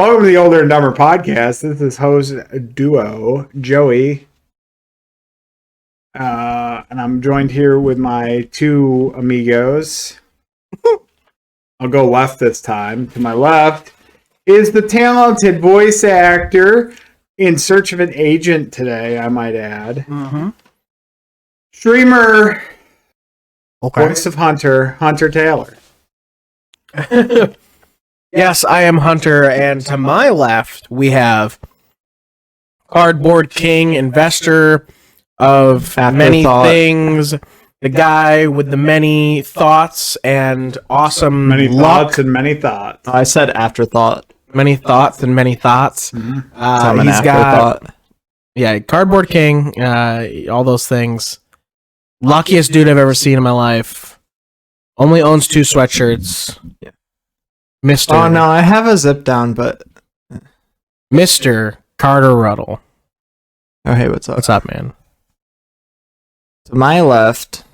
Welcome to the Older and Dumber podcast. This is host duo Joey, and I'm joined here with my two amigos. I'll go left this time. To my left is the talented voice actor in search of an agent today, I might add. Mm-hmm. Streamer, Okay. voice of Hunter Taylor. Yes, I am Hunter, and to my left, we have Cardboard King, investor of many things, the guy with the many thoughts and awesome Many luck. thoughts and many thoughts. I said afterthought. Many thoughts and many thoughts. Mm-hmm. So I'm an He's got, afterthought. Cardboard King, all those things. Luckiest dude I've ever seen in my life. Only owns 2 sweatshirts. Yeah. Mr. Oh no, I have a zip down, but Mr. Carter Ruttle. oh hey, what's up? What's up, man? To my left,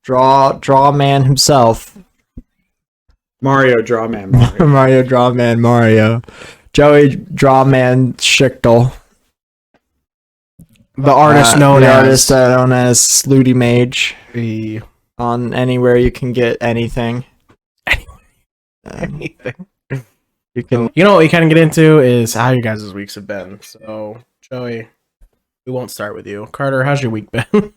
draw man himself, Mario Drawman Mario. Mario Drawman Mario, Joey Drawman Schichtel, The artist known the as artist known as Slooty Mage the on anywhere you can get anything. anything. You can. You know what we kind of get into is how your guys' weeks have been. So, Joey, we won't start with you. Carter, how's your week been?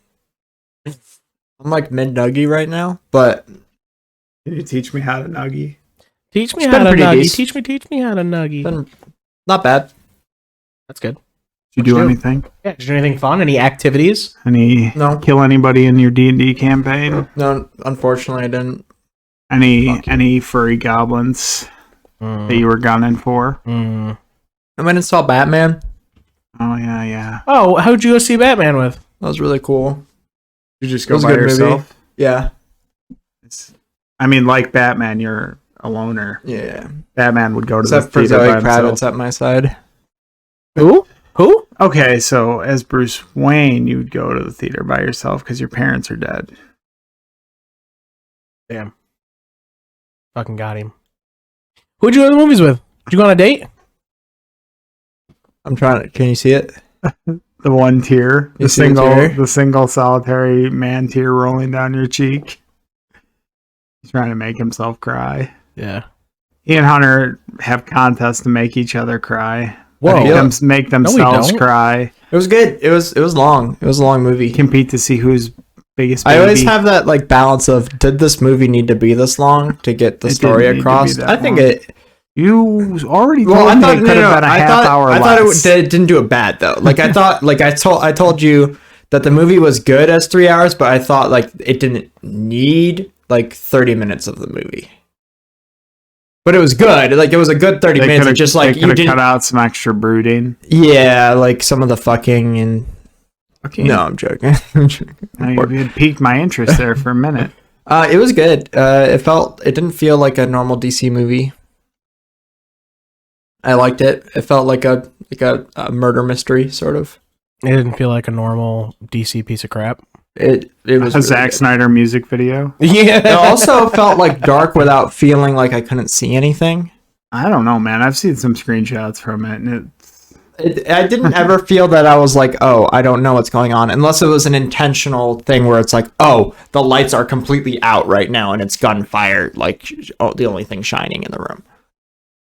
I'm like mid nuggy right now, but Can you teach me how to nuggy? Teach me It's how been to pretty nuggy. decent. Teach me how to nuggy. been not bad. That's good. Did you do What'd you do? anything? Yeah, did you do anything fun? Any activities? Any No. kill anybody in your D&D campaign? No, unfortunately, I didn't. Any furry goblins that you were gunning for? Mm. I went and saw Batman. Oh yeah. Oh, how'd you go see Batman with? That was really cool. You just It go was a by good movie. yourself. Yeah. I mean, like Batman, you're a loner. Yeah. Batman would go to Except the for theater Zoe by himself. Kravitz at my side. Who? Who? Okay, so as Bruce Wayne, you'd go to the theater by yourself because your parents are dead. Damn. Fucking got him. Who'd you go to the movies with? Did you go on a date? I'm trying to. Can you see it? The one tear, You see the tear? the single solitary man tear rolling down your cheek. He's trying to make himself cry. Yeah. He and Hunter have contests to make each other cry. Whoa. Make themselves don't. It cry. was good. It was long. It was a long movie. Compete to see who's biggest baby. I always have that like balance of did this movie need to be this long to get the It story didn't need to across? be that I think long. it. You already told Well, I me thought it could have been a half hour I less. thought it didn't do it bad though. Like I thought, like I told you that the movie was good as 3 hours, but I thought like it didn't need like 30 minutes of the movie. But it was good. Like it was a good 30 minutes. It's just like they you could have didn't. cut out some extra brooding. Yeah, like some of the fucking and. Okay. No, I'm joking. I'm joking. You had piqued my interest there for a minute. It was good. It didn't feel like a normal DC movie. I liked it. It felt like a murder mystery sort of. It didn't feel like a normal DC piece of crap. It was A really Zack good. Snyder music video. Yeah. It also felt like dark without feeling like I couldn't see anything. I don't know, man. I've seen some screenshots from it, and I didn't ever feel that I was like, oh, I don't know what's going on, unless it was an intentional thing where it's like, oh, the lights are completely out right now and it's gunfire, like the only thing shining in the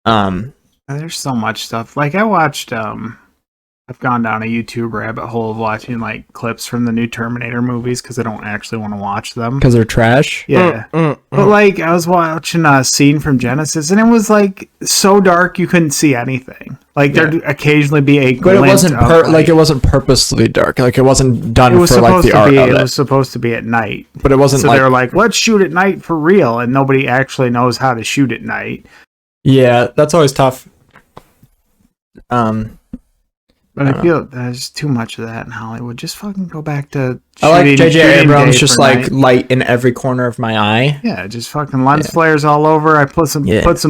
room. there's so much stuff. Like I watched, I've gone down a YouTube rabbit hole of watching like clips from the new Terminator movies because I don't actually want to watch them. Because they're trash. Yeah. But like I was watching a scene from Genesis and it was like so dark you couldn't see anything. Like there'd occasionally be a But it glint wasn't of, it wasn't purposely dark. Like it wasn't done it was for like supposed the to art be of it it. was supposed to be at night. But it wasn't So like, they were like, let's shoot at night for real, and nobody actually knows how to shoot at night. yeah, that's always tough. But I feel there's too much of that in Hollywood. Just fucking go back to I like shooting- J.J. shooting Abrams day just for like night. light in every corner of my eye. Yeah, just fucking lens flares all over. I put some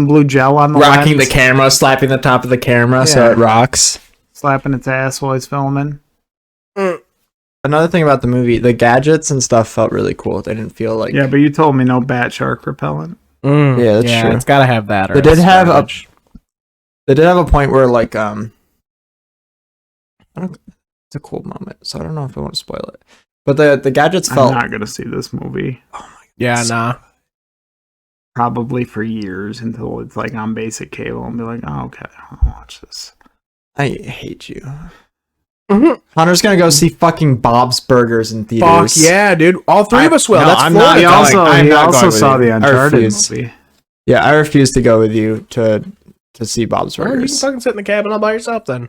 blue gel on the Rocking lens, the camera, slapping the top of the camera so Yeah. it rocks. slapping its ass while he's filming. Another thing about the movie, the gadgets and stuff felt really cool. They didn't feel like... Yeah, but you told me no bat shark repellent. Yeah, that's true. It's gotta have that. Or They did it's have garbage. They did have a point where like I don't. It's a cool moment, so I don't know if I want to spoil it. But the gadgets felt. I'm not gonna see this movie. Oh my. Yeah, nah. Probably for years until it's like on basic cable and be like, oh, okay, I'll watch this. I hate you. Hunter's gonna go see fucking Bob's Burgers in Fuck theaters. yeah, dude. All three of us will. No, That's I'm Florida. not He going. also with saw you. the I Uncharted refuse. movie. Yeah, I refuse to go with you to see Bob's Well, you can Burgers. fucking sit in the cabin all by yourself then.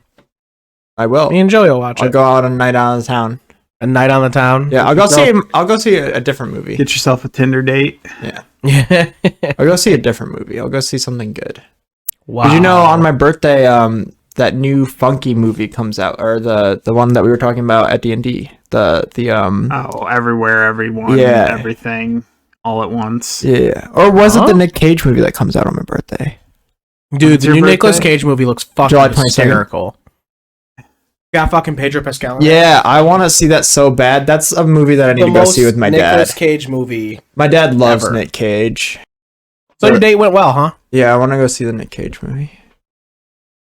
I will. Me and Joey will watch I'll it. go out on a night out of town. A night on the town. Yeah, I'll go see. I'll go see a different movie. Get yourself a Tinder date. Yeah, Yeah. I'll go see a different movie. I'll go see something good. Wow. Did you know on my birthday, that new Funky movie comes out, or the one that we were talking about at D&D. Oh, everywhere, everyone, Yeah. everything, all at once. Yeah, or was it Huh? the Nick Cage movie that comes out on my birthday? Dude, When's the your new birthday? Nicolas Cage movie looks fucking July 22nd. hysterical. Got fucking Pedro Pascal. in it. Yeah, I want to see that so bad. That's a movie that I need The to go most see with my Nicolas dad. Cage movie. My dad loves ever. Nick Cage. So your date went well, huh? Yeah, I want to go see the Nick Cage movie.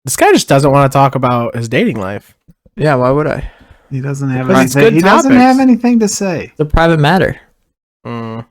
This guy just doesn't want to talk about his dating life. Yeah, why would I? He doesn't have Because it's anything. good He doesn't topics. have anything to say. It's a private matter. Mm.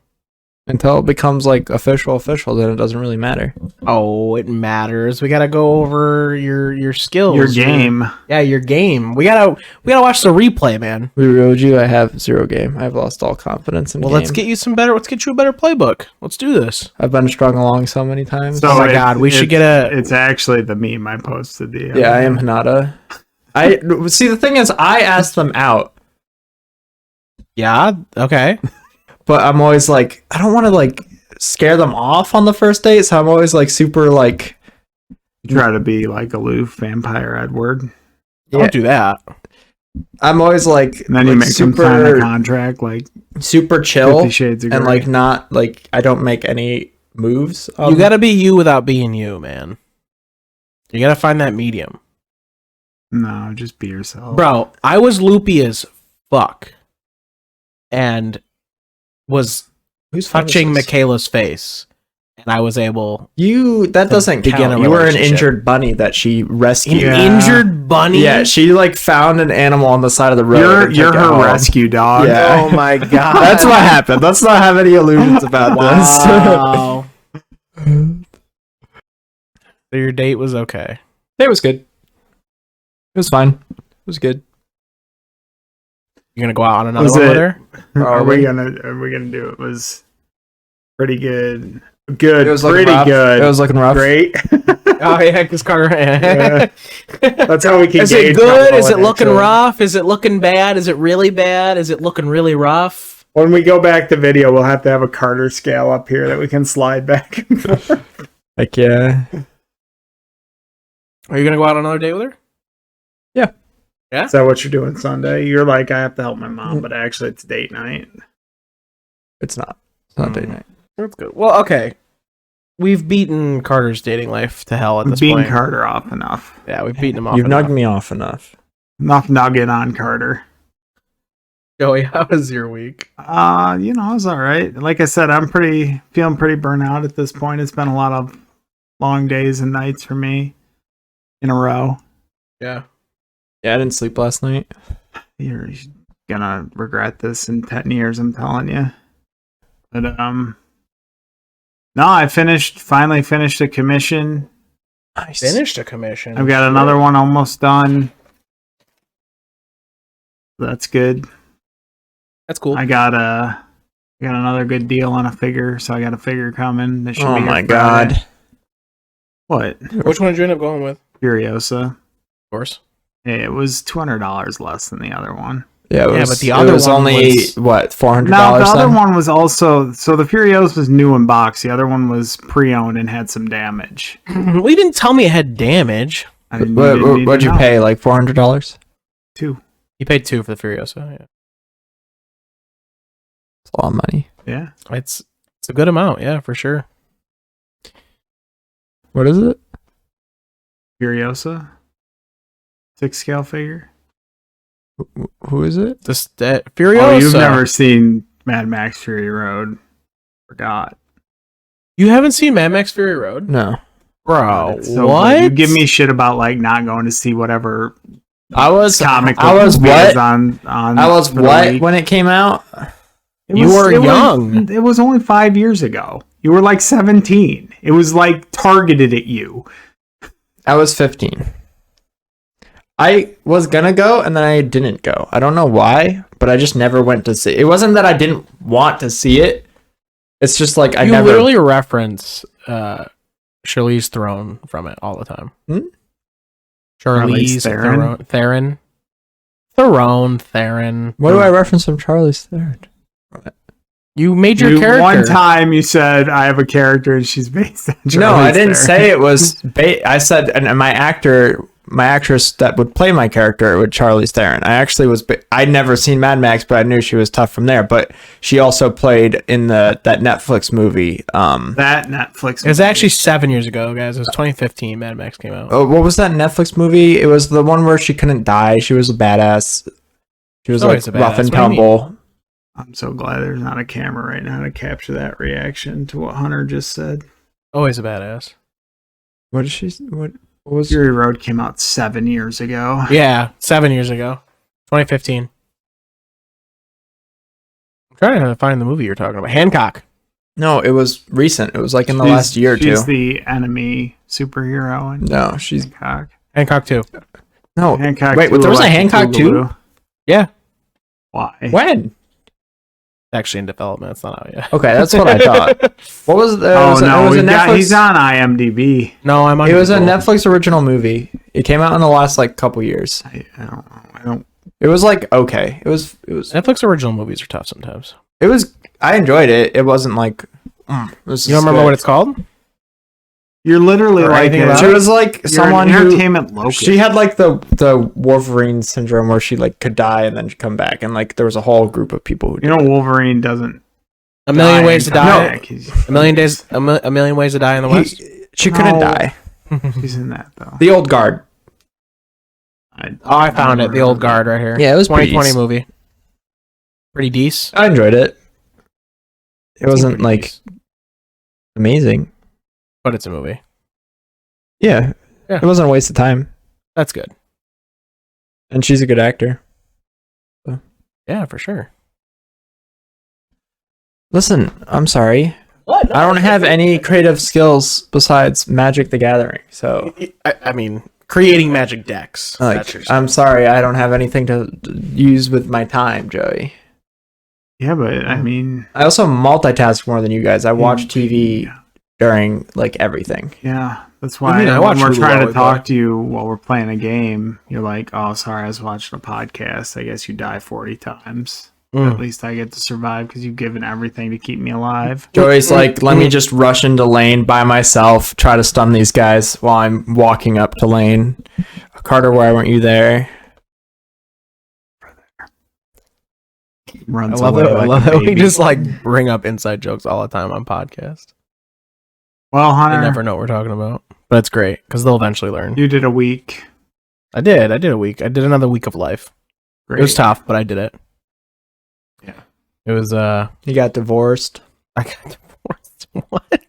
Until it becomes like official, then it doesn't really matter. Oh, it matters. We gotta go over your skills. Your game. Yeah, your game. We gotta watch the replay, man. We rode you. I have zero game. I've lost all confidence in Well, game. let's get you a better playbook. Let's do this. I've been strung along so many times. So Oh my it- God, we should get a- It's actually the meme I posted. Yeah, I am Hinata. I see. The thing is, I asked them out, Yeah, okay. but I'm always like, I don't want to like scare them off on the first date, so I'm always like super like. Try to be like aloof vampire Edward. Don't do that. I'm always like, And then you like, make him sign a contract like super chill 50 Shades of Grey. and like not like I don't make any moves. You gotta be you without being you, man. You gotta find that medium. No, just be yourself. Bro, I was loopy as fuck. And was Who's fun is touching this? Michaela's face. And I was able... That doesn't begin count. a You were an relationship. injured bunny that she rescued. Yeah. Injured bunny? Yeah, she like found an animal on the side of the road. and You're took it her home. rescue dog. Yeah. Oh my god. That's what happened. Let's not have any illusions about Wow. So your date was okay. this. It was good. It was fine. It was good. You're gonna go out on another Was one it- with her? Are we gonna do it? It was pretty good. Good. It was looking pretty rough. good. It was looking rough. Great. Oh yeah, because Carter. Yeah. That's how we can Is gauge it good? how Is it well looking it's rough? Is it looking bad? Is it really bad? Is it looking really rough? When we go back to video, we'll have to have a Carter scale up here that we can slide back and forth. Like yeah. Are you gonna go out on another date with her? Is that what you're doing Sunday? You're like, I have to help my mom, but actually it's date night. It's not. It's not date night. That's good. Well, okay. We've beaten Carter's dating life to hell at this Beating point. Carter off enough. Yeah, we've beaten him off. You've enough. knocked me off enough. Enough nugget on Carter. Joey, how was your week? It was all right. Like I said, I'm feeling pretty burnt out at this point. It's been a lot of long days and nights for me in a row. Yeah. Yeah, I didn't sleep last night. You're gonna regret this in 10 years, I'm telling you. But no, I finally finished a commission. Nice. Finished a commission. I've got another one almost done. That's good. That's cool. I got another good deal on a figure, so I got a figure coming. That should Oh be here my Friday. god. What? Which one did you end up going with? Of Furiosa. course. Hey, it was $200 less than the other one. Yeah, but the other it was one only was- what $400. No, the other then? one was also the Furiosa was new in box. The other one was pre-owned and had some damage. Well, you didn't tell me it had damage. I didn't, What, didn't need what'd to you know. pay? Like $400? Two. You paid $2 for the Furiosa. Yeah. It's a lot of money. Yeah. It's a good amount. Yeah, for sure. What is it? Furiosa. 6 scale figure. Who is it? This Furiosa. Oh, you've never seen Mad Max Fury Road. Forgot. You haven't seen Mad Max Fury Road? No. Bro, It's so what? good. You give me shit about like not going to see whatever I was comic. I was movie what? is on I was for the what week. when it came out? You were young. It was only 5 years ago. You were like 17. It was like targeted at you. I was 15. I was gonna go and then I didn't go. I don't know why, but I just never went to see it. It wasn't that I didn't want to see it. It's just like You literally reference Charlize Theron from it all the time. Charlize Theron. Theron. What do I reference from Charlie's Theron? You made your character. One time you said, I have a character and she's based on Charlize No, I didn't Theron. say it was. I said, and my actress that would play my character would Charlize Theron. I actually was. I'd never seen Mad Max, but I knew she was tough from there. But she also played in that Netflix movie. That Netflix movie. It was actually 7 years ago, guys. It was 2015. Mad Max came out. Oh, what was that Netflix movie? It was the one where she couldn't die. She was a badass. She was Always like a rough badass. and What do you mean? tumble. I'm so glad there's not a camera right now to capture that reaction to what Hunter just said. Always a badass. What did she? What was? Fury Road came out 7 years ago. Yeah, 7 years ago. 2015. I'm trying to find the movie you're talking about. Hancock. No, it was recent. It was like in the last year or two. She's the enemy superhero. In No, she's Hancock. Hancock 2. no. Hancock. Wait, 2, there was a Electric Hancock Boogaloo. 2? Yeah. Why? When? Actually in development. It's not out yet. Okay, that's what I thought. What was the? Oh no, it was a Netflix. he's on IMDb. No, I'm on It was a Google. Netflix original movie. It came out in the last like couple years. I don't know. I don't. It was like okay. It was. Netflix original movies are tough sometimes. I enjoyed it. It wasn't like. This You don't is remember good. what it's called? You're literally Or like anything about She was like you're someone an who. entertainment locust. She had like the Wolverine syndrome where she like could die and then come back, and like there was a whole group of people who. You know, Wolverine doesn't. A Million die Ways to and come Die. back. He's- A Million Ways to Die in the West. She couldn't No. die. He's in that though. The Old Guard. I found it. The Old Guard right here. Yeah, it was 2020 pretty movie. Pretty decent. I enjoyed it. It wasn't Pretty like decent. amazing. But it's a movie. Yeah, Yeah. it wasn't a waste of time, That's good. and she's a good actor. Yeah, for sure. Listen, I'm sorry. What? I don't have any creative skills besides Magic the Gathering, so I mean, creating magic decks. That's your like, I'm sorry, I don't have anything to use with my time, Joey. Yeah, but I mean, I also multitask more than you guys. I watch TV during like everything. yeah, that's What why do you mean? I watch when we're Hulu trying while to we talk play. to you while we're playing a game, you're like, "Oh, sorry, I was watching a podcast. I guess you die 40 times. At least I get to survive because you've given everything to keep me alive." Joey's like, let me just rush into lane by myself, try to stun these guys while I'm walking up to lane. Carter, why weren't you there? Runs I love away it. I like love a that we baby. just like bring up inside jokes all the time on podcast. Well, They Hunter, never know what we're talking about, but it's great because they'll eventually learn. you did a week. I did a week. I did another week of life. Great. It was tough, but I did it. Yeah. It was You got divorced. I got divorced. What?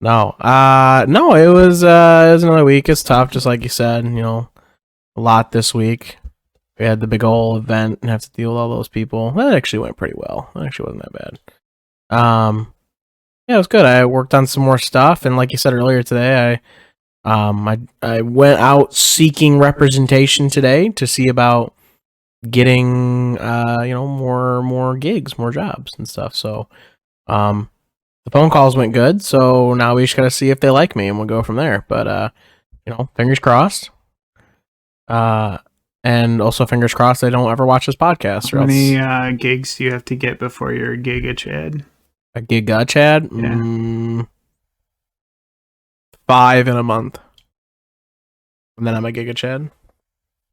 No. No, it was another week. It's tough, just like you said, you know, a lot this week. We had the big old event and have to deal with all those people. That actually went pretty well. It actually wasn't that bad. Yeah, it was good. I worked on some more stuff, and like you said earlier today, I went out seeking representation today to see about getting more gigs, more jobs and stuff. So the phone calls went good, so now we just gotta see if they like me and we'll go from there. But fingers crossed. And also fingers crossed they don't ever watch this podcast. How Or many else gigs do you have to get before you're a giga Chad? a gig got Chad. Yeah. 5 in a month. And then I'm a Giga Chad.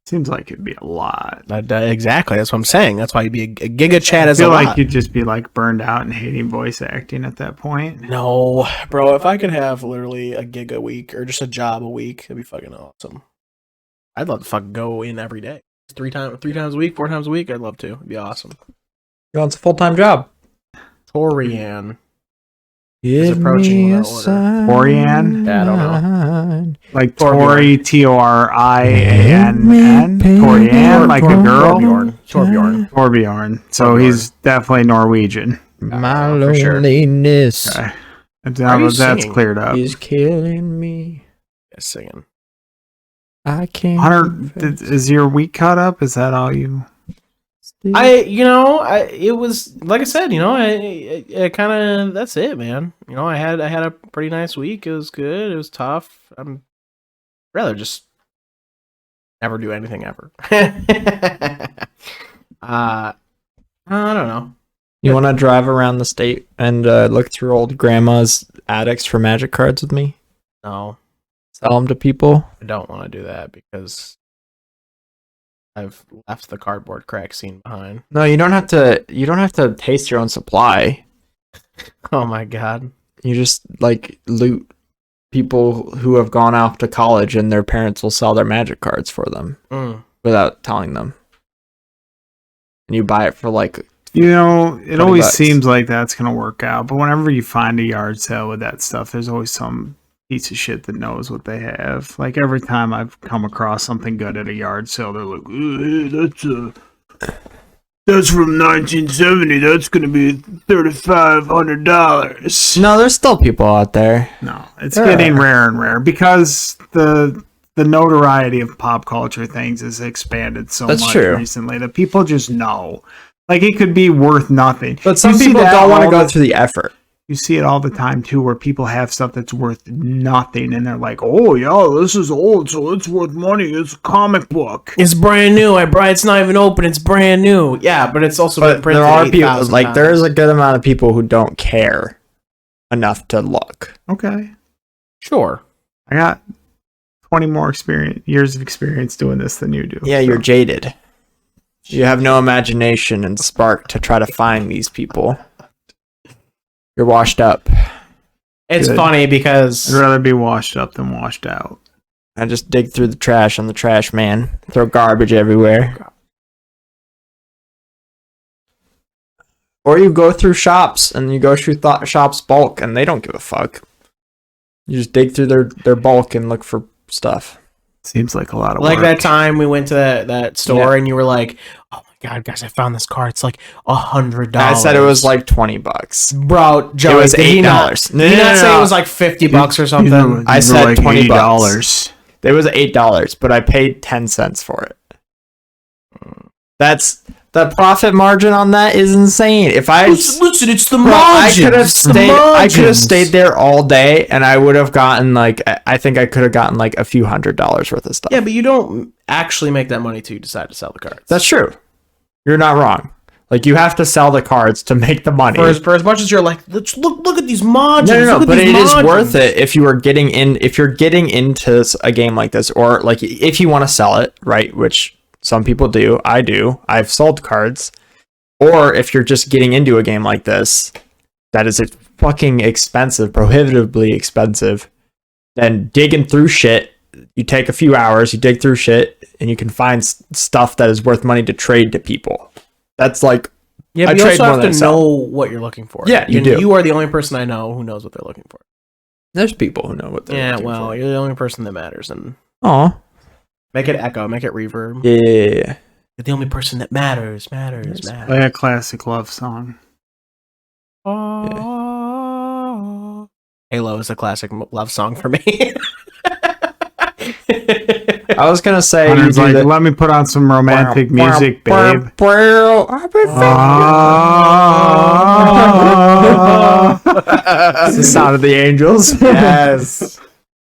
Seems like it'd be a lot. Exactly. That's what I'm saying. That's why you'd be a Giga Chad I as a feel lot. like you'd just be like burned out and hating voice acting at that point. No, bro. If I could have literally a gig a week or just a job a week, it'd be fucking awesome. I'd love to fucking go in every day. 3 times a week, 4 times a week. I'd love to. It'd be awesome. You want a full-time job. Torian. is approaching in that order. Torian? Yeah, I don't know. Like Torbjorn. Toriann. Toriann, like a girl? Torbjorn. Torbjorn. So Torbjorn. he's definitely Norwegian. My for sure. loneliness Okay. Are you That's singing? cleared up. is killing me. Yeah, singing. I can't. Hunter, is your week caught up? Is that all you? It was like I said, I kind of that's it, man. I had a pretty nice week. It was good. It was tough. I'm rather just never do anything ever. I don't know. You want to drive around the state and look through old grandma's attics for magic cards with me? No, Sell them to people? I don't want to do that because I've left the cardboard crack scene behind. No, you don't have to. You don't have to taste your own supply. Oh my god. You just like loot people who have gone off to college and their parents will sell their magic cards for them without telling them. And you buy it for like It always $20. seems like that's going to work out. But whenever you find a yard sale with that stuff, there's always some piece of shit that knows what they have. Like every time I've come across something good at a yard sale, they're like, that's from 1970. That's going to be $3,500. No, there's still people out there. No, it's getting rare and rare because the notoriety of pop culture things has expanded so That's much true. recently that people just know. Like it could be worth nothing. But some You see people that don't want to all go the- through the effort. You see it all the time too, where people have stuff that's worth nothing, and they're like, "Oh yeah, this is old, so it's worth money. It's a comic book." It's brand new. It's not even open. It's brand new. Yeah, but it's also been But printed there are people 8,000 like there is times. a good amount of people who don't care enough to look. Okay, Sure. I got 20 more years of experience doing this than you do. Yeah, you're jaded. You have no imagination and spark to try to find these people. You're washed up. It's Good. funny because I'd rather be washed up than washed out. I just dig through the trash on the trash man. Throw garbage everywhere. Or you go through shops and you go through shops bulk and they don't give a fuck. You just dig through their bulk and look for stuff. Seems like a lot of like work. that time we went to that store Yeah. and you were like, "Oh my god, guys, I found this card. It's like $100." I said it was like $20. bro, Joey, It was did he not- $8. Did he not say it was like $50 or something? I said like $20. $80. It was $8, but I paid 10 cents for it. That's the profit margin on that is insane. If I Listen, it's the Bro, I margins. could have It's the stayed. I could have margins. stayed there all day, and I would have gotten like. I think I could have gotten like a few $100s worth of stuff. Yeah, but you don't actually make that money till you decide to sell the cards. That's true. You're not wrong. Like you have to sell the cards to make the money. for as much as you're like, let's look at these margins. No, look at but these it is margins. worth it if you are getting in. If you're getting into a game like this, or like if you want to sell it, right? Which some people do. I do. I've sold cards. Or if you're just getting into a game like this, that is fucking expensive, prohibitively expensive, then digging through shit, you take a few hours, you dig through shit, and you can find stuff that is worth money to trade to people. That's like, Yeah, I but you trade also more have than to I sell. know what you're looking for. Yeah, you do. You are the only person I know who knows what they're looking for. there's people who know what they're Yeah, looking well, for. you're the only person that matters, and Aw. make it echo, make it reverb. Yeah. You're the only person that matters. Play a classic love song. Halo is a classic love song for me. I was gonna say, Hunter's you do like, the- let me put on some romantic music, babe. It's the sound of the angels. Yes.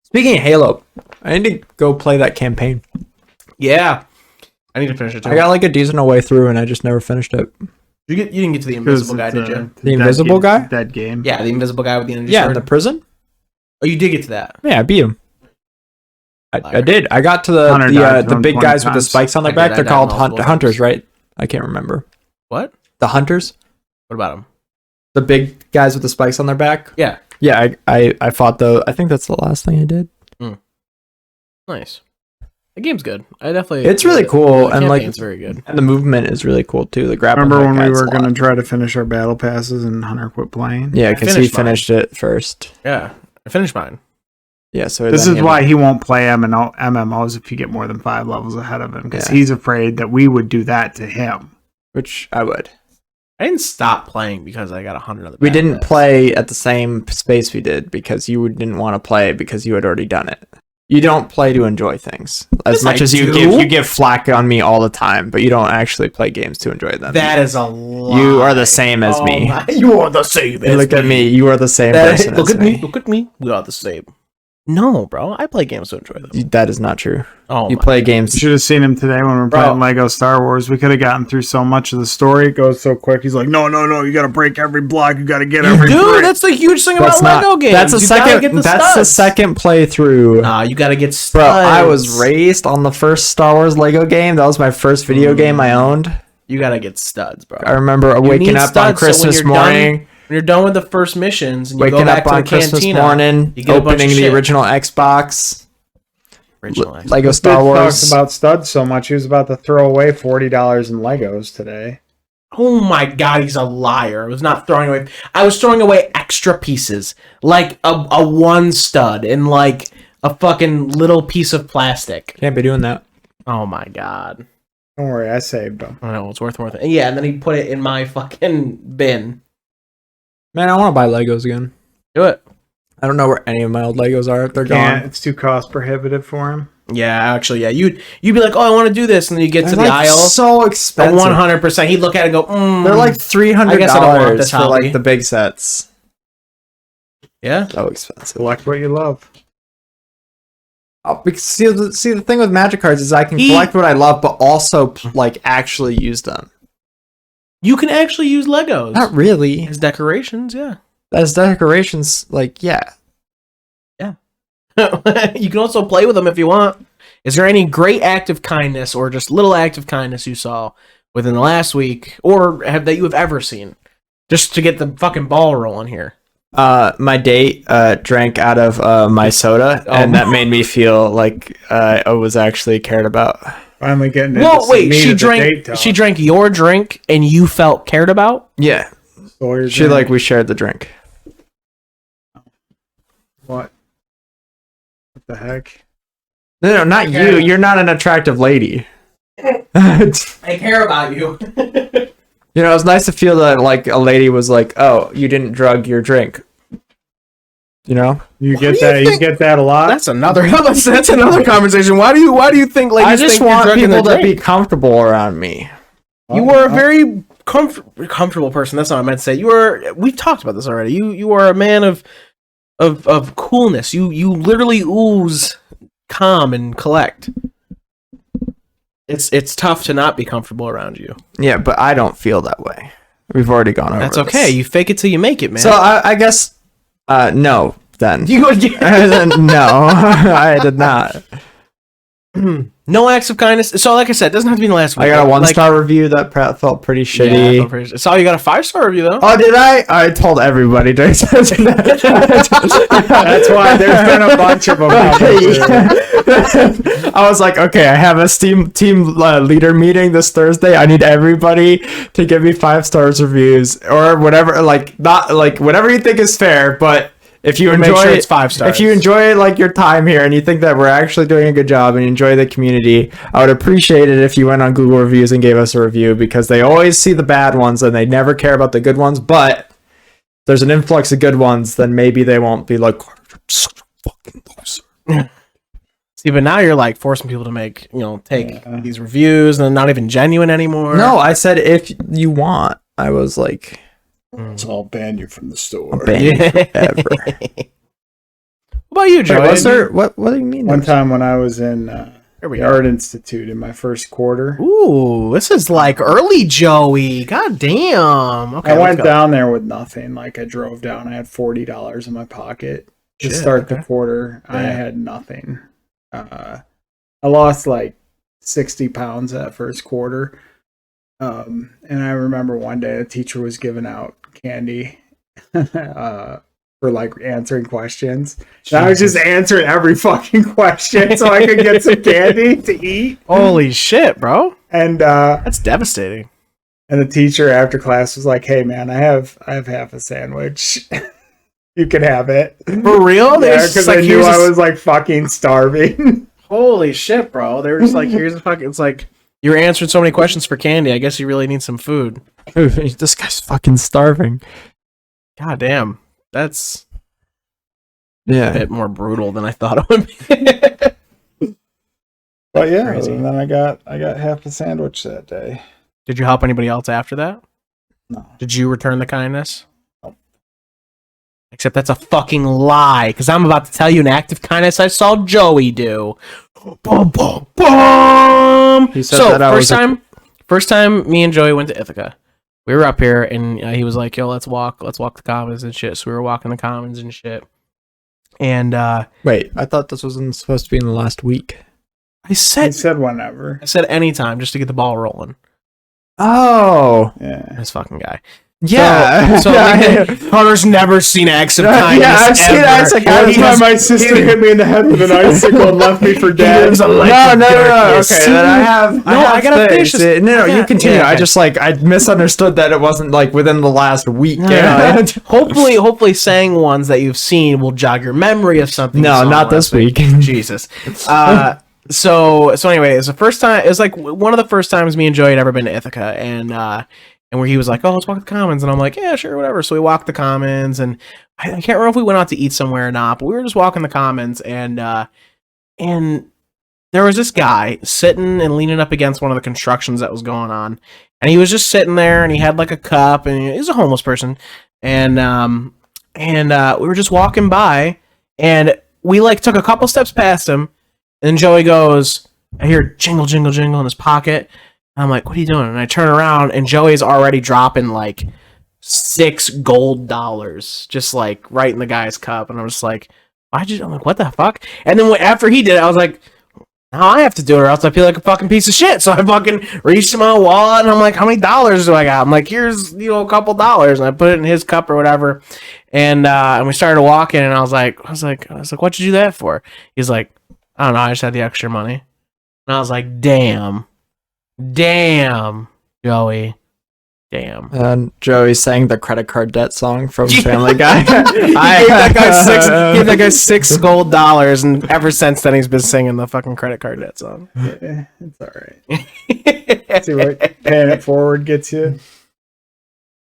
Speaking of Halo, I need to go play that campaign. Yeah. I need to finish it too. I got like a decent way through and I just never finished it. You didn't get to the invisible guy, did you? The invisible guy? That game. Yeah, the invisible guy with the energy Yeah, in sword. the prison? Oh, you did get to that. Yeah, I beat him. I Liar. did. I got to Hunter died the big 20 guys with the times. spikes on their I back. did. I They're died called multiple hunters, times. right? I can't remember. What? The hunters? What about him? The big guys with the spikes on their back? Yeah. Yeah, I fought I think that's the last thing I did. Nice. The game's good. I definitely. It's really cool, the and like campaign's very good. and the movement is really cool too. The grappling. Remember when hook we adds were a lot. going to try to finish our battle passes and Hunter quit playing? Yeah, I because he finished mine. finished it first. Yeah, I finished mine. Yeah, so This then is why he won't play MMOs if you get more than 5 levels ahead of him, because Yeah. he's afraid that we would do that to him. which I would. I didn't stop playing because I got 100 other. We battle didn't pass. play at the same space we did because you didn't want to play because you had already done it. You don't play to enjoy things as Yes, much I as you do. give flack on me all the time, but you don't actually play games to enjoy them. That is a lie. You are the same as me. You are the same. You look at me. You are the same person Look as at me. Look at me. We are the same. No, bro. I play games to enjoy them. That is not true. Oh, You my play You games. should have seen him today when we were Bro. playing Lego Star Wars. We could have gotten through so much of the story. It goes so quick. He's like, no, you got to break every block. You got to get every Dude, brick. that's the huge thing about That's not. Lego games. That's a You gotta second. get the That's the studs. second playthrough. Nah, you gotta get Bro, studs. I was raised on the first Star Wars Lego game. That was my first video game I owned. You gotta get studs, bro. I remember You waking need up on studs, so when Christmas you're morning. When you're done with the first missions and you go Waking back up to on the Christmas cantina, morning, you get a bunch of opening the shit. original Xbox, Original Xbox. Lego This Star dude Wars. talks about studs so much. He was about to throw away $40 in Legos today. Oh my god, he's a liar. I was not throwing away. I was throwing away extra pieces, like a one stud and like a fucking little piece of plastic. Can't be doing that. Oh my god. Don't worry, I saved them. I know, it's worth more than. Yeah, and then he put it in my fucking bin. Man, I want to buy Legos again. Do it. I don't know where any of my old Legos are. They're Can't. gone. It's too cost prohibitive for him. Yeah, actually, yeah. You'd be like, oh, I want to do this, and then you get to They're the like aisle. so expensive. 100%. He'd look at it and go, They're like I guess I don't want $300 this for hobby. like the big sets. yeah. So expensive. Select what you love. Because see the thing with Magic cards is I can collect what I love, but also like actually use them. You can actually use Legos Not really. as decorations, yeah. As decorations, like yeah. You can also play with them if you want. Is there any great act of kindness or just little act of kindness you saw within the last week or that you have ever seen? Just to get the fucking ball rolling here. My date drank out of my soda, and that made me feel like I was actually cared about. Finally getting into Whoa, some wait, meat she at the date talk. drank your drink and you felt cared about? Yeah, Sawyer she drink. like we shared the drink. What? What the heck? No, not you. You're not an attractive lady. You I care about you. know, it's nice to feel that like a lady was like, "Oh, you didn't drug your drink." You know, You get do you that? You think- get that a lot? That's another conversation. Why do you think ladies I just think you're want drugging people their to be drink? comfortable around me. You were a very comfortable person. That's not what I meant to say. You were. We've talked about this already. You are a man of coolness. You literally ooze calm and collect. It's tough to not be comfortable around you. Yeah, but I don't feel that way. We've already gone over. That's this. okay. You fake it till you make it, man. So I guess no. Then you no, I did not. no acts of kindness. So like I said, it doesn't have to be the last week. I got a Like, 1-star review that felt pretty Yeah, I shitty. felt pretty- so you got a 5-star review though. Oh, did I? I told everybody. That's That's why there's been a bunch of them. I was like, okay, I have a team leader meeting this Thursday. I need everybody to give me 5 stars reviews or whatever. Like not like whatever you think is fair, but if you Make enjoy sure it's 5 stars. if you enjoy like your time here and you think that we're actually doing a good job and you enjoy the community, I would appreciate it if you went on Google reviews and gave us a review because they always see the bad ones and they never care about the good ones. But if there's an influx of good ones, then maybe they won't be like, "You're such a fucking loser." See, but now you're like forcing people to make, take these reviews and they're not even genuine anymore. No, I said if you want. I was like, So I'll ban you from the store. ban you forever. What about you, Joey? Wait, was there? What do you mean? One time when I was in Here we the go. Art Institute in my first quarter, Ooh, this is like early Joey. God damn. Okay, I let's went go. down there with nothing. Like I drove down, I had $40 in my pocket to Shit, start okay. the quarter. I Yeah. had nothing. I lost like 60 pounds that first quarter. And I remember one day a teacher was giving out candy for like answering questions. And I was just answering every fucking question so I could get some candy to eat. Holy shit, bro. And that's devastating. And the teacher after class was like, "Hey man, I have half a sandwich. You can have it." For real? Yeah, because I knew I was like fucking starving. Holy shit, bro. They were just like, here's a fucking, it's like, you're answering so many questions for candy. I guess you really need some food. This guy's fucking starving. God damn. That's a Yeah. bit more brutal than I thought it would be. But yeah, Crazy. and then I got half a sandwich that day. Did you help anybody else after that? No. Did you return the kindness? No. Except that's a fucking lie, because I'm about to tell you an act of kindness I saw Joey do. Boom, boom, boom! He said So, that first time me and Joey went to Ithaca. We were up here, and he was like, yo, let's walk the commons and shit. So we were walking the commons and shit. And Wait, I thought this wasn't supposed to be in the last week. He said whenever. I said anytime, just to get the ball rolling. Oh. Yeah. This fucking guy. Yeah. So Hunter's never seen acts of kindness. Yeah, I've seen acts of kindness. That's why my sister hit me in the head with an icicle and left me for dead. No. Okay, then I gotta things. finish this. No, you continue. Yeah, I okay. just I misunderstood that it wasn't like within the last week. Yeah. Hopefully saying ones that you've seen will jog your memory of something. No, not this week. Jesus. So anyway, it's the first time. It was like one of the first times me and Joey had ever been to Ithaca, and where he was like, "Oh, let's walk the commons," and I'm like, "Yeah, sure, whatever." So we walked the commons, and I can't remember if we went out to eat somewhere or not, but we were just walking the commons, and there was this guy sitting and leaning up against one of the constructions that was going on, and he was just sitting there, and he had like a cup, and he was a homeless person, and we were just walking by, and we like took a couple steps past him, and Joey goes, I hear jingle, jingle, jingle in his pocket. And I'm like, what are you doing? And I turn around, and Joey's already dropping like $6 gold, just like right in the guy's cup. And I'm just like, I'm like, what the fuck? And then after he did it, I was like, now I have to do it, or else I feel like a fucking piece of shit. So I fucking reached in my wallet, and I'm like, how many dollars do I got? I'm like, here's, a couple dollars. And I put it in his cup or whatever. And we started walking, and I was like, what'd you do that for? He's like, I don't know, I just had the extra money. And I was like, damn, Joey, damn. And Joey sang the credit card debt song from Family Guy. I gave that guy $6 gold, and ever since then he's been singing the fucking credit card debt song. Yeah, it's all right. See what paying it forward gets you.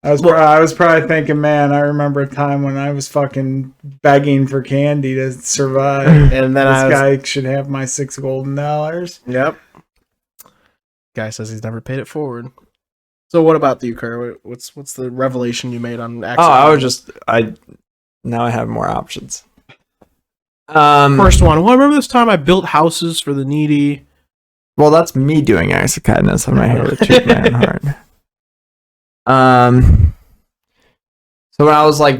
I was probably thinking, man, I remember a time when I was fucking begging for candy to survive. And then this guy should have my $6 golden. Yep. Guy says he's never paid it forward. So what about you, Kerr? What's the revelation you made on accident? Now I have more options. First one. Well, I remember this time I built houses for the needy. Well, that's me doing acts of kindness. I'm not here to toot my own heart. So when I was like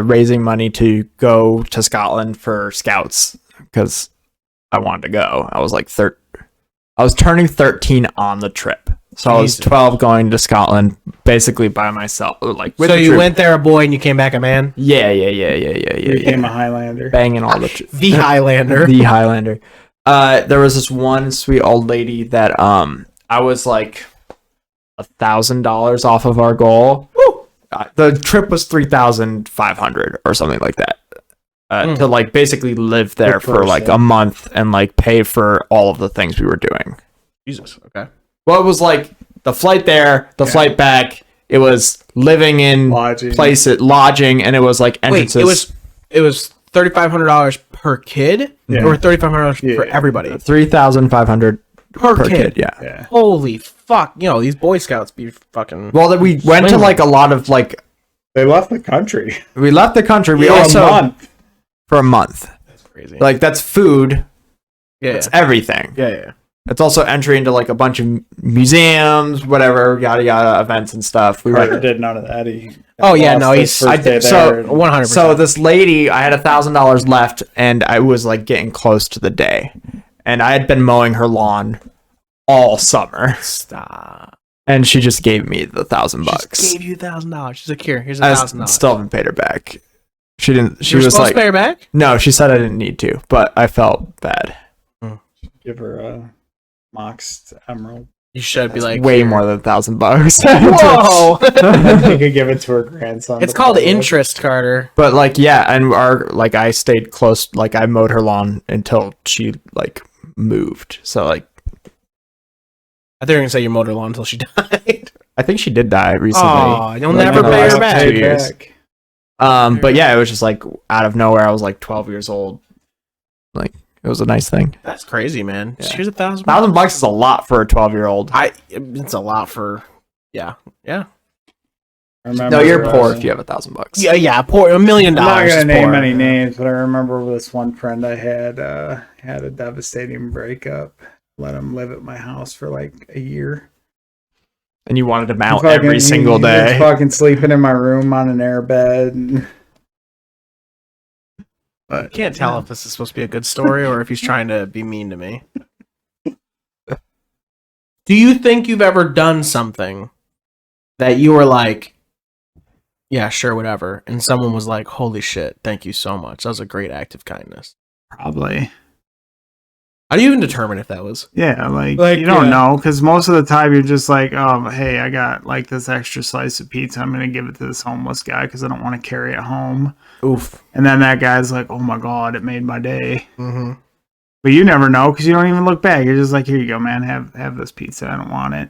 raising money to go to Scotland for scouts because I wanted to go, I was like I was turning 13 on the trip. So I was 12 going to Scotland basically by myself. Like so you went there a boy and you came back a man? Yeah. You became a Highlander. Banging all the the Highlander. The Highlander. There was this one sweet old lady that I was like $1,000 off of our goal. The trip was 3,500 or something like that. To like basically live there for like a month and like pay for all of the things we were doing. Jesus. Okay. Well, it was like the flight there, the flight back. It was living in lodging, and it was like entrances. Wait, it was $3,500 per kid, or $3,500 for everybody. 3,500 per kid. Yeah. Holy fuck! These Boy Scouts be fucking. Well, we went to like a lot of like. They left the country. We left the country. We for a month. That's crazy. Like that's food. Yeah. It's everything. Yeah. It's also entry into like a bunch of museums, whatever, yada yada, events and stuff. We did none of that. He's 100%. So this lady, I had $1,000 left, and I was like getting close to the day, and I had been mowing her lawn all summer. Stop. And she just gave me the $1,000. She gave you $1,000. She's like, here's $1,000. I still haven't paid her back. She didn't. She You're was supposed like, to pay her back? no. She said I didn't need to, but I felt bad. Give her a Moxed Emerald. You should be like Way here. more than $1,000. Whoa! You could give it to her grandson. It's to called play with. interest, Carter. But like, yeah, and I stayed close. Like, I mowed her lawn until she like moved. So like, I thought you were gonna say you mowed her lawn until she died. I think she did die recently. Oh, you'll Like, never in the pay her last back. 2 years. But yeah, it was just like out of nowhere. I was like 12 years old. Like, it was a nice thing. That's crazy, man. Yeah. Here's $1,000. $1,000 is a lot for a 12-year-old. It's a lot for. Yeah. I remember, No, you're poor if you have $1,000. Yeah. Poor $1 million. I'm not is gonna name poor. any names, but I remember this one friend I had had a devastating breakup. Let him live at my house for like a year. And you wanted him He out fucking- every single he was day. fucking sleeping in my room on an air bed. I can't tell if this is supposed to be a good story or if he's trying to be mean to me. Do you think you've ever done something that you were like, yeah, sure, whatever, and someone was like, holy shit, thank you so much. That was a great act of kindness. Probably. How do you even determine if that was? Yeah, like Like, you don't yeah. know, because most of the time you're just like, hey, I got like this extra slice of pizza. I'm gonna give it to this homeless guy because I don't want to carry it home. Oof. And then that guy's like, oh my god, it made my day. Mm-hmm. But you never know because you don't even look back. You're just like, here you go, man. Have this pizza. I don't want it.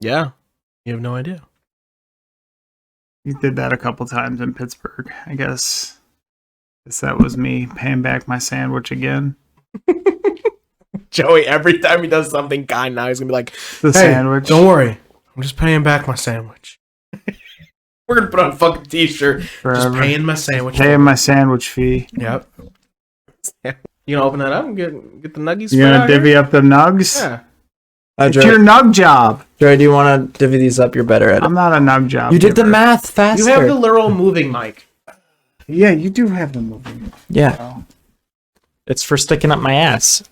Yeah. You have no idea. You did that a couple times in Pittsburgh. I guess that was me paying back my sandwich again. Joey, every time he does something kind now, he's going to be like, The sandwich. don't worry. I'm just paying back my sandwich. We're going to put on a fucking t-shirt. Just Forever. paying my sandwich. Paying my sandwich fee. Yep. You gonna open that up and get the nuggies? You gonna divvy up the nugs? Yeah. It's your nug job. Joey, do you want to divvy these up? You're better at it. I'm not a nug job. You did the giver. math faster. You have the literal moving mic. Yeah, you do have the movie. Yeah, Oh. it's for sticking up my ass.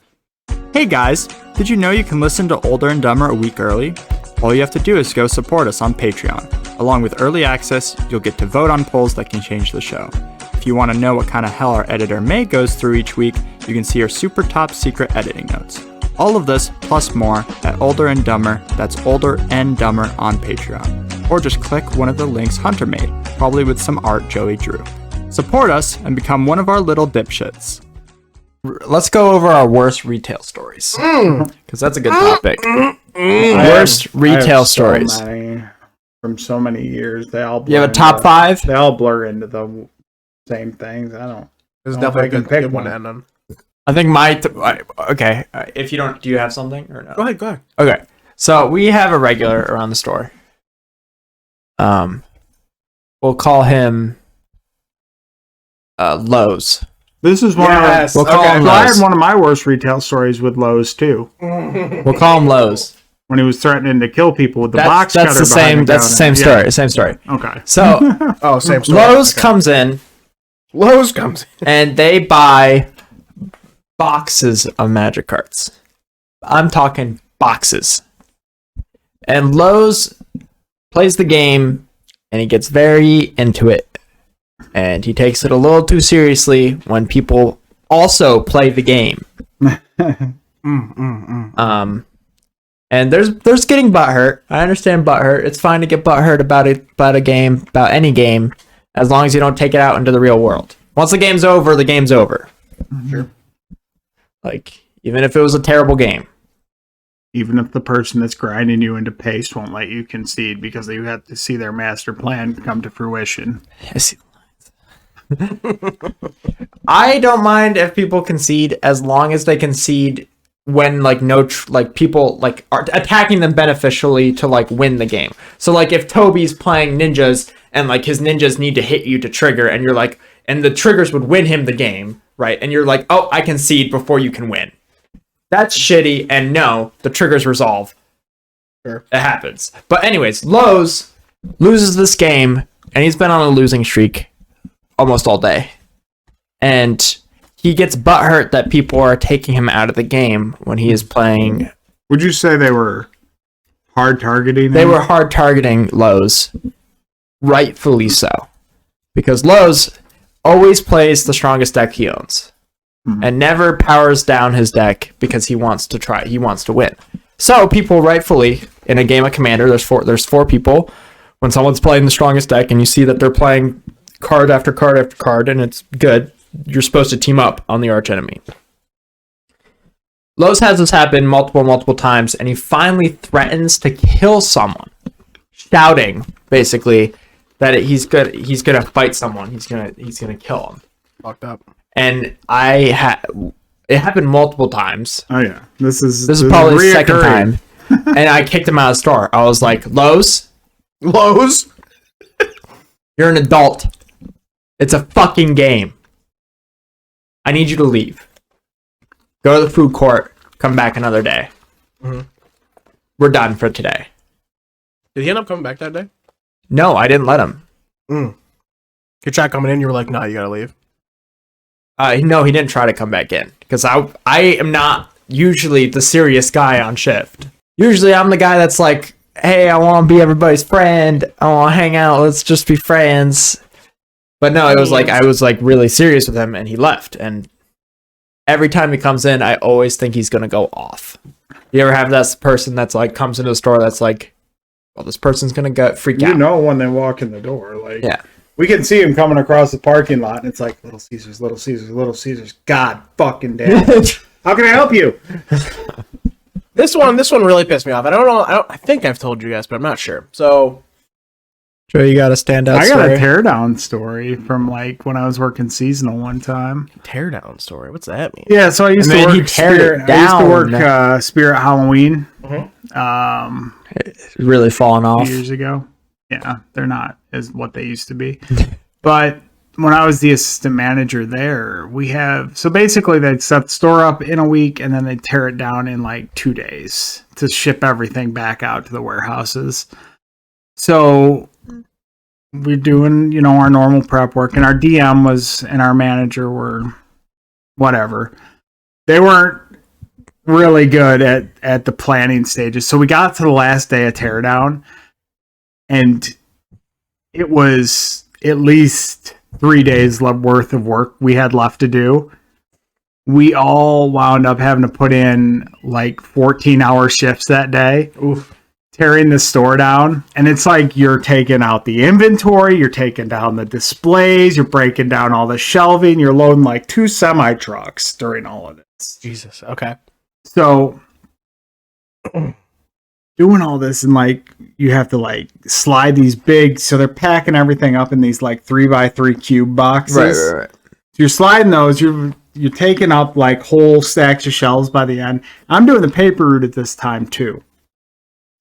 Hey guys, did you know you can listen to Older and Dumber a week early? All you have to do is go support us on Patreon. Along with early access, you'll get to vote on polls that can change the show. If you want to know what kind of hell our editor May goes through each week, you can see our super top secret editing notes. All of this, plus more, at Older and Dumber, that's Older and Dumber on Patreon. Or just click one of the links Hunter made, probably with some art Joey drew. Support us and become one of our little dipshits. Let's go over our worst retail stories, because that's a good topic. Worst I retail have stories. So many, from so many years, they all. You have a blur top into- 5? They all blur into the same things. I don't. There's Oh, definitely I can a pick good one one. to end on. I think okay. If you don't, do you have something or no? Go ahead. Okay, so we have a regular around the store. We'll call him Lowe's. This is one Yes. of. We'll call him So I Lowe's. had one of my worst retail stories with Lowe's too, We'll call him Lowe's. when he was threatening to kill people with the box That's cutter. the same. behind That's the same counter. story. Same story. Yeah. Okay. So Oh, same story. Lowe's comes in Lowe's comes in. and they buy boxes of magic cards. I'm talking boxes. And Lowe's plays the game and he gets very into it. And he takes it a little too seriously when people also play the game. And there's getting butthurt. I understand butthurt. It's fine to get butthurt about a game, about any game, as long as you don't take it out into the real world. Once the game's over, the game's over. Sure. Like, even if it was a terrible game. Even if the person that's grinding you into paste won't let you concede because you have to see their master plan come to fruition. I don't mind if people concede as long as they concede when like people like are attacking them beneficially to like win the game. So like if Toby's playing ninjas and like his ninjas need to hit you to trigger and you're like and the triggers would win him the game, right? And you're like, "Oh, I concede before you can win." That's shitty and no, the triggers resolve. Sure. It happens. But anyways, Lowe's loses this game and he's been on a losing streak almost all day. And he gets butthurt that people are taking him out of the game when he is playing. Would you say they were hard targeting him? They were hard targeting Lowe's rightfully so, because Lowe's always plays the strongest deck he owns, and never powers down his deck because he wants to win. So people rightfully, in a game of Commander, there's four people. When someone's playing the strongest deck and you see that they're playing card after card after card and it's good, you're supposed to team up on the archenemy. Lowe's has this happen multiple times, and he finally threatens to kill someone, shouting basically that he's gonna fight someone. He's gonna kill him. Fucked up. And it happened multiple times. Oh yeah, this is probably the second time, and I kicked him out of the store. I was like, Lowe's, you're an adult. It's a fucking game. I need you to leave. Go to the food court. Come back another day. Mm-hmm. We're done for today. Did he end up coming back that day? No, I didn't let him. Your chat coming in, you were like, "Nah, you gotta leave." No, he didn't try to come back in because I am not usually the serious guy on shift. Usually, I'm the guy that's like, "Hey, I want to be everybody's friend. I want to hang out. Let's just be friends." But no, it was like I was like really serious with him, and he left. And every time he comes in, I always think he's gonna go off. You ever have that person that's like comes into the store that's like, well, this person's gonna freak out. You know when they walk in the door, like Yeah. we can see him coming across the parking lot, and it's like Little Caesars, Little Caesars, Little Caesars. God fucking damn! How can I help you? This one really pissed me off. I don't know. I think I've told you guys, but I'm not sure. So, Joe, you got a standout I got story? a teardown story from like when I was working seasonal one time. teardown story. What's that mean? Yeah, so I used And to then he work teared Spirit. it I used to down. work Spirit Halloween. It's really falling A off. few years ago. Yeah, they're not as what they used to be. But when I was the assistant manager there, so basically they'd set the store up in a week and then they'd tear it down in like 2 days to ship everything back out to the warehouses. So we're doing, our normal prep work, and our DM and our manager were whatever. They weren't really good at the planning stages. So we got to the last day of teardown, and it was at least 3 days worth of work we had left to do. We all wound up having to put in like 14-hour shifts that day. Oof. Tearing the store down, and it's like you're taking out the inventory, you're taking down the displays, you're breaking down all the shelving, you're loading like 2 semi trucks during all of this. Jesus. Okay. So doing all this, and like you have to like slide these big, so they're packing everything up in these like 3x3 cube boxes. Right. So you're sliding those, you're taking up like whole stacks of shelves by the end. I'm doing the paper route at this time too.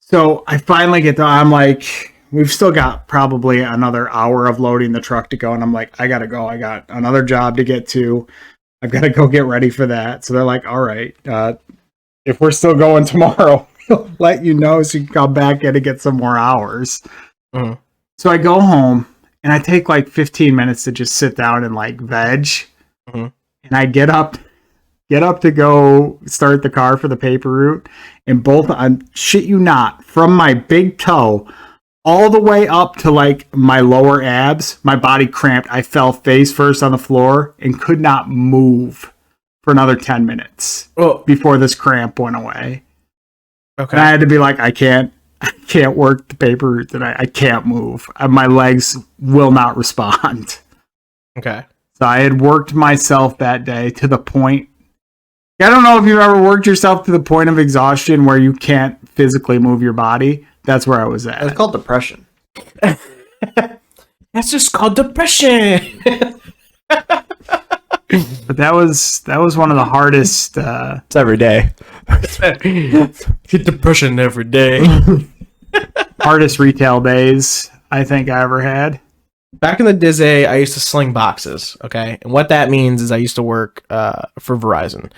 So I finally get to, I'm like, we've still got probably another hour of loading the truck to go. And I'm like, I got to go. I got another job to get to. I've got to go get ready for that. So they're like, all right, if we're still going tomorrow, we'll let you know so you can come back in and get some more hours. Mhm. So I go home and I take like 15 minutes to just sit down and like veg. Mhm. And I get up to go start the car for the paper route, and I shit you not, from my big toe all the way up to like my lower abs, my body cramped. I fell face first on the floor and could not move for another 10 minutes before this cramp went away. Okay. And I had to be like, I can't work the paper route tonight. I can't move. My legs will not respond. Okay. So I had worked myself that day to the point. I don't know if you've ever worked yourself to the point of exhaustion where you can't physically move your body. That's where I was at. It's called depression. That's just called depression. But that was one of the hardest It's every day. Get depression every day. hardest retail days I think I ever had. Back in the Dizzy, I used to sling boxes. Okay, and what that means is I used to work for Verizon.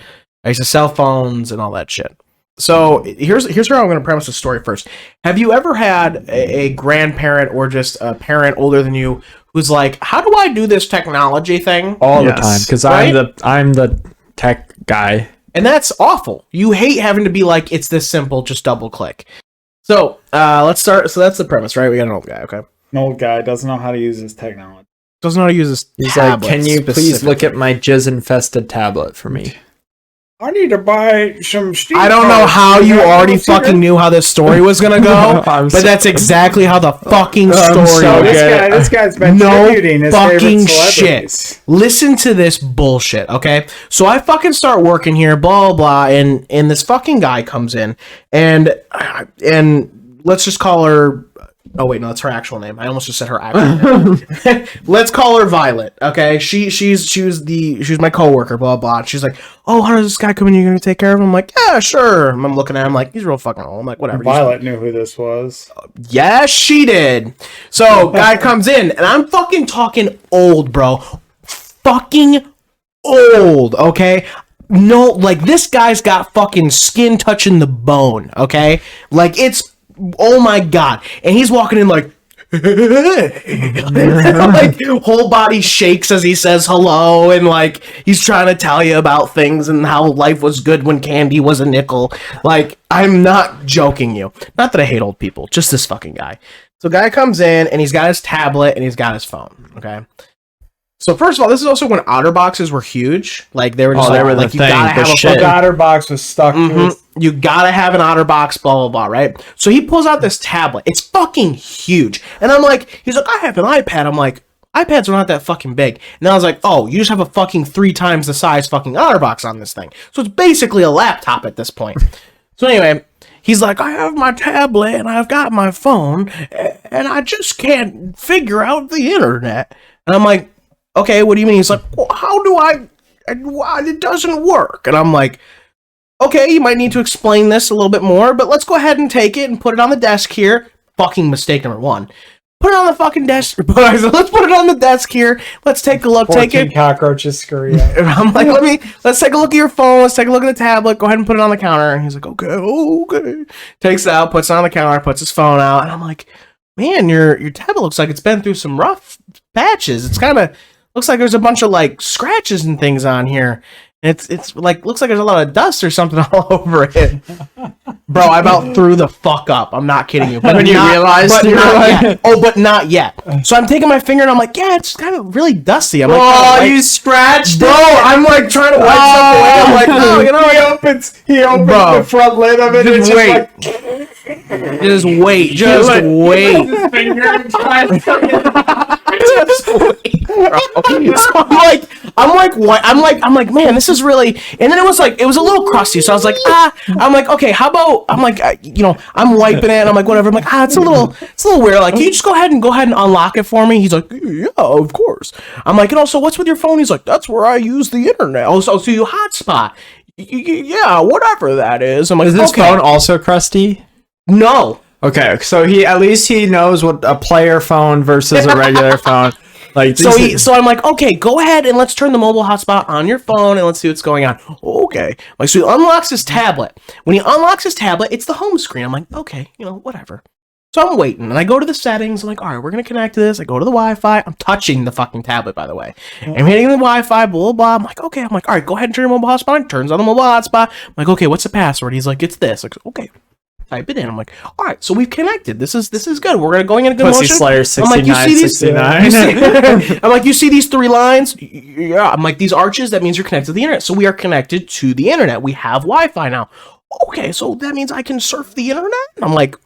I used to sell phones and all that shit. So here's where I'm going to premise the story first. Have you ever had a grandparent or just a parent older than you who's like, "How do I do this technology thing?" All the Yes. time, because Right? I'm the tech guy. And that's awful. You hate having to be like, "It's this simple, just double click." So let's start. So that's the premise, right? We got an old guy. Okay. An old guy doesn't know how to use his technology. Doesn't know how to use this. He's like, can you please look at my jizz-infested tablet for me? I need to buy some Steve. I don't know how you already fucking knew how this story was gonna go, but that's exactly how the fucking story went. This guy's been tributing his fucking favorite celebrities. shit. Listen to this bullshit, okay? So I fucking start working here, blah blah, and this fucking guy comes in, and let's just call her. Oh wait, no, that's her actual name. I almost just said her actual name. Let's call her Violet. Okay, she was my coworker. Blah blah. She's like, oh, how does this guy come in? You're gonna take care of him? I'm like, yeah, sure. And I'm looking at him like he's real fucking old. I'm like, whatever. Violet knew who this was. Yes, she did. So guy comes in, and I'm fucking talking old, bro. Fucking old. Okay. No, like this guy's got fucking skin touching the bone. Okay, like it's. Oh my god. And he's walking in like like whole body shakes as he says hello, and like he's trying to tell you about things and how life was good when candy was a nickel. Like, I'm not joking you. Not that I hate old people, just this fucking guy. So guy comes in and he's got his tablet and he's got his phone. Okay. So first of all, this is also when OtterBoxes were huge. Like they were just like you gotta have a fucking OtterBox was stuck. You gotta have an OtterBox, blah blah blah, right? So he pulls out this tablet. It's fucking huge, and I'm like, he's like, I have an iPad. I'm like, iPads are not that fucking big. And I was like, oh, you just have a fucking 3 times the size fucking OtterBox on this thing. So it's basically a laptop at this point. So anyway. He's like, I have my tablet and I've got my phone and I just can't figure out the internet. And I'm like, okay, what do you mean? He's like, well, how do it doesn't work. And I'm like, okay, you might need to explain this a little bit more, but let's go ahead and take it and put it on the desk here. Fucking mistake number 1. Put it on the fucking desk. Let's put it on the desk here. Let's take a look. Take it. Cockroaches scurry out. I'm like, let's take a look at your phone. Let's take a look at the tablet. Go ahead and put it on the counter. And he's like, okay. Takes it out, puts it on the counter, puts his phone out. And I'm like, man, your tablet looks like it's been through some rough patches. It's kind of looks like there's a bunch of like scratches and things on here. It's like looks like there's a lot of dust or something all over it. Bro, I about threw the fuck up. I'm not kidding you. But when you realized you were like, oh, but not yet. So I'm taking my finger and I'm like, yeah, it's kind of really dusty. I'm like, oh, you scratched, bro. I'm like trying to wipe stuff away. I'm like, no, you know, he opens the front lid of it. Just and wait. Just wait. Just wait. Just wait, bro. So I'm like, man, this is really. And then it was a little crusty. So I was like, I'm like, okay, how about? I'm like, I'm wiping it. And I'm like, whatever. I'm like, it's a little weird. Like, can you just go ahead and unlock it for me? He's like, yeah, of course. I'm like, so what's with your phone? He's like, that's where I use the internet. Oh, so you hotspot? Yeah, whatever that is. I'm like, is this phone also crusty? No. Okay, so at least he knows what a player phone versus a regular phone. Like, so I'm like, okay, go ahead and let's turn the mobile hotspot on your phone and let's see what's going on. Okay. Like, so he unlocks his tablet. When he unlocks his tablet, it's the home screen. I'm like, okay, whatever. So I'm waiting, and I go to the settings. I'm like, all right, we're going to connect to this. I go to the Wi-Fi. I'm touching the fucking tablet, by the way. I'm hitting the Wi-Fi, blah, blah. I'm like, okay. I'm like, all right, go ahead and turn your mobile hotspot on. He turns on the mobile hotspot. I'm like, okay, what's the password? He's like, it's this. Like, okay. Type it in. I'm like, all right, so we've connected. This is good. We're going in a good Pussy motion. Slayer 6969. I'm like, you see these 3 lines? Yeah. I'm like, these arches, that means you're connected to the internet. So we are connected to the internet. We have Wi-Fi now. Okay, so that means I can surf the internet? And I'm like,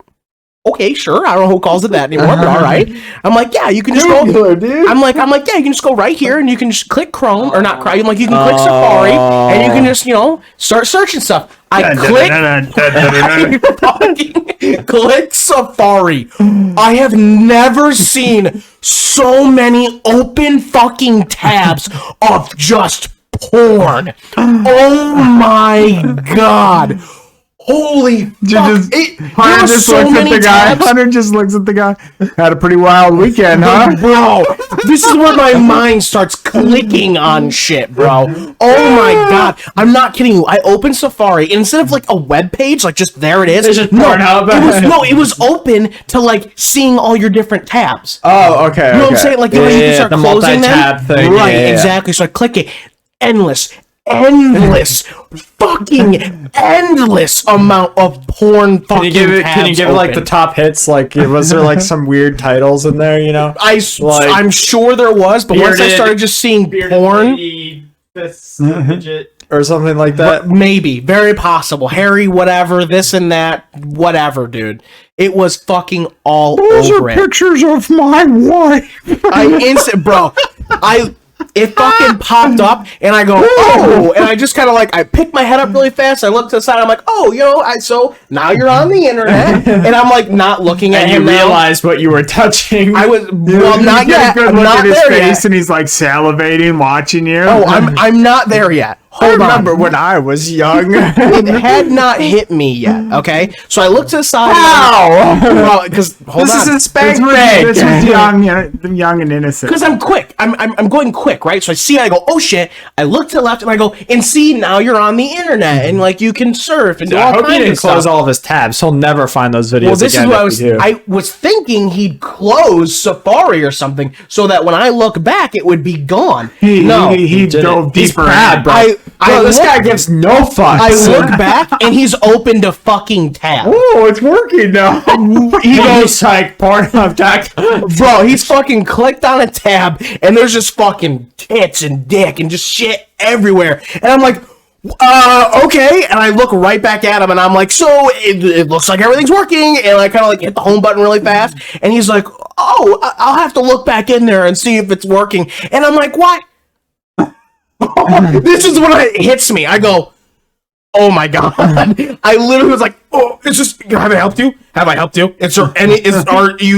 okay, sure. I don't know who calls it that anymore, but all right. I'm like, yeah, you can just go. Dude. I'm like, yeah, you can just go right here and you can just click Chrome or not Chrome. Like, you can click Safari and you can just, start searching stuff. I click Safari. I have never seen so many open fucking tabs of just porn. Oh my god. Holy fuck. Hunter just looks at the guy. Hunter just looks at the guy. Had a pretty wild weekend, huh? Bro, this is where my mind starts clicking on shit, bro. Oh my god. I'm not kidding you. I opened Safari, and instead of like a web page, like just there it is. Just it was open to like seeing all your different tabs. Oh, okay. You know what I'm saying? Like, you can start the closing multi-tab them. thing. Right, exactly. So I click it. Endless endless, fucking endless amount of porn fucking Can you give it like the top hits? Like, was there like some weird titles in there? You know, I'm sure there was, but once I started just seeing porn, or something like that. maybe, very possible. Harry, whatever, this and that, whatever, dude. It was fucking all over it. Pictures of my wife. It fucking popped up, and I go, oh, and I just kind of like, I picked my head up really fast, I looked to the side, I'm like, oh, so now you're on the internet, and I'm like, not looking at him. And you realized what you were touching. I was, well, not yet, I'm not there yet. And he's like salivating, watching you. Oh, I'm not there yet. I remember when I was young. It had not hit me yet, okay? So I looked to the side. How? Well, because, This is a spank bag. This was young and innocent. Because I'm quick. I'm going quick, right? So I see it, I go, oh shit. I look to the left and I go, and see, now you're on the internet and like you can surf and do all I hope he kinds didn't of close stuff. all of his tabs. He'll never find those videos Well, this again. is what I was thinking he'd close Safari or something so that when I look back it would be gone. He dove He's deeper. proud, bro. This guy gives no fucks. I look back and he's opened a fucking tab. Oh, it's working now. He goes, like Pornhub.com. bro, he's fucking clicked on a tab and there's just fucking tits and dick and just shit everywhere. And I'm like, okay. And I look right back at him and I'm like, so it looks like everything's working. And I kind of like hit the home button really fast. And he's like, oh, I'll have to look back in there and see if it's working. And I'm like, what? This is when it hits me. I go, oh my god! I literally was like, oh, it's just. Have I helped you? Have I helped you?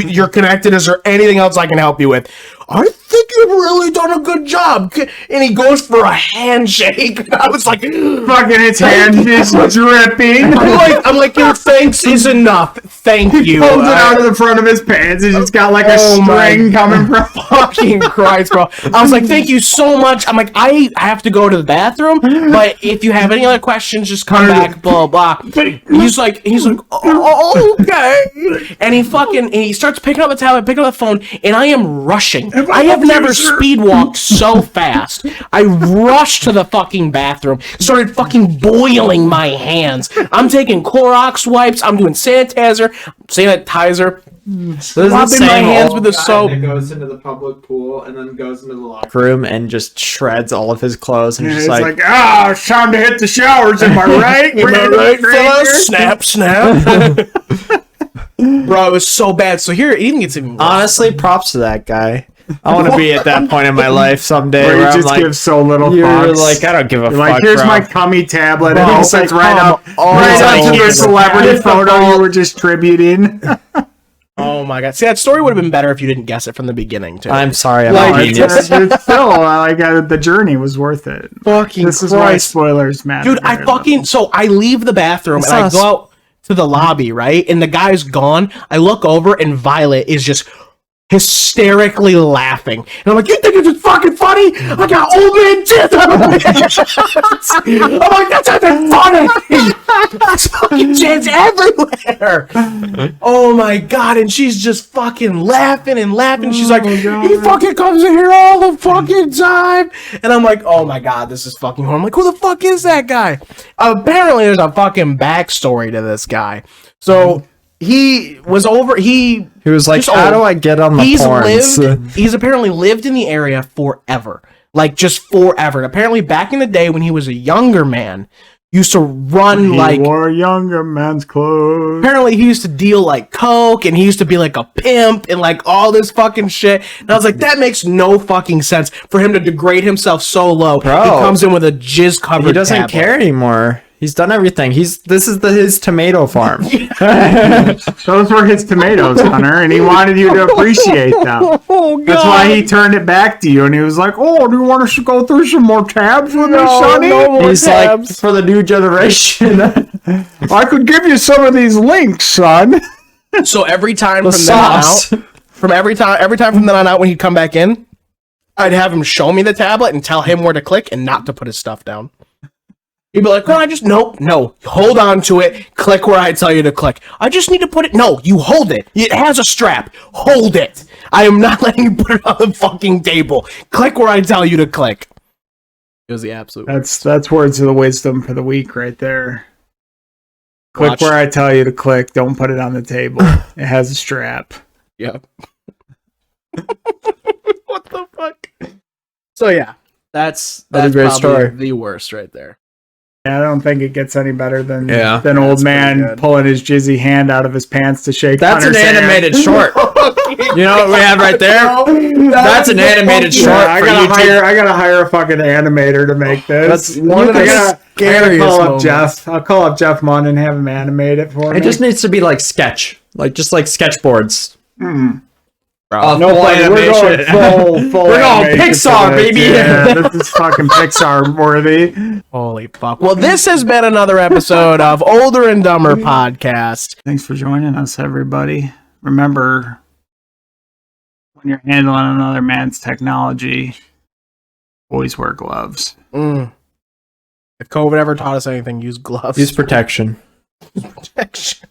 You're connected? Is there anything else I can help you with? I think you've really done a good job. And he goes for a handshake. And I was like, Fucking his hand is dripping. I'm like, your thanks is enough. Thank you. Pulls it out of the front of his pants and it's got like a string coming from. Fucking Christ, bro. I was like, thank you so much. I'm like, I have to go to the bathroom, but if you have any other questions, just come back, blah, blah. He's like, oh, okay. And he starts picking up the tablet, picking up the phone, and I am rushing. I have never speed walked so fast. I rushed to the fucking bathroom, started fucking boiling my hands. I'm taking Clorox wipes, I'm doing sanitizer, rubbing my hands with the soap. That goes into the public pool and then goes into the locker room and just shreds all of his clothes and It's just like, it's time to hit the showers. Am I right? Am I right, fellas? Snap, snap. Bro, it was so bad. So here, it even gets even worse. Honestly, props to that guy. I want to be at that point in my life someday Where where you I'm just like, give so little you're fucks. like, I don't give a You're fuck, like, here's bro. my cummy tablet. Bro, And it's like right up to the celebrity photo you were distributing. Oh my god. See, that story would have been better if you didn't guess it from the beginning, too. I'm sorry, I'm Like, a genius. it's still the journey was worth it. Fucking This is why spoilers matter. Dude, so I leave the bathroom and I go out to the lobby, right? And the guy's gone. I look over and Violet is just hysterically laughing. And I'm like, you think it's just fucking funny? I got old man tits on my pants. I'm like, that's not funny. That's fucking tits everywhere. Oh my god. And she's just fucking laughing and laughing. She's like, he fucking comes in here all the fucking time. And I'm like, oh my god, this is fucking horrible. I'm like, who the fuck is that guy? Apparently there's a fucking backstory to this guy. So he was like, how do I get on the porns? He's apparently lived in the area forever. Like, just forever. And apparently back in the day when he was a younger man, used to run He wore younger man's clothes. Apparently he used to deal like coke and he used to be like a pimp and like all this fucking shit. And I was like, that makes no fucking sense for him to degrade himself so low. Bro, he comes in with a jizz covered He doesn't care anymore. He's done everything. This is his tomato farm. Those were his tomatoes, Hunter, and he wanted you to appreciate them. Oh, God. That's why he turned it back to you, and he was like, "Oh, do you want us to go through some more tabs with me, Sonny?" He's like, for the new generation. I could give you some of these links, son. So every time The from then on sauce. out, every time from then on out when he'd come back in, I'd have him show me the tablet and tell him where to click and not to put his stuff down. He'd be like, no, hold on to it, click where I tell you to click. I just need to put it, no, you hold it. It has a strap, hold it. I am not letting you put it on the fucking table. Click where I tell you to click. It was the absolute. That's words of the wisdom for the week right there. Click Watch. where I tell you to click. Don't put it on the table. It has a strap. Yep. What the fuck? So yeah, that's a great probably story. the worst right there. Yeah, I don't think it gets any better than Yeah. old That's man pretty good. pulling his jizzy hand out of his pants to shake. That's an Hunter's hand. animated short. You know what we have right there? That's an animated short Yeah, for YouTube. I gotta hire a fucking animator to make this. That's one of the I gotta scariest call up moments. Jeff. I'll call up Jeff Munn and have him animate it for me. It just needs to be like sketch, like just like sketchboards. Bro. No, full fucking, we're going animation. full We're going animation for Pixar, this. baby. Yeah, this is fucking Pixar worthy. Holy fuck. Well, this has been another episode of Older and Dumber Podcast. Thanks for joining us, everybody. Remember, when you're handling another man's technology, always wear gloves. If COVID ever taught us anything, use gloves. Use protection. protection.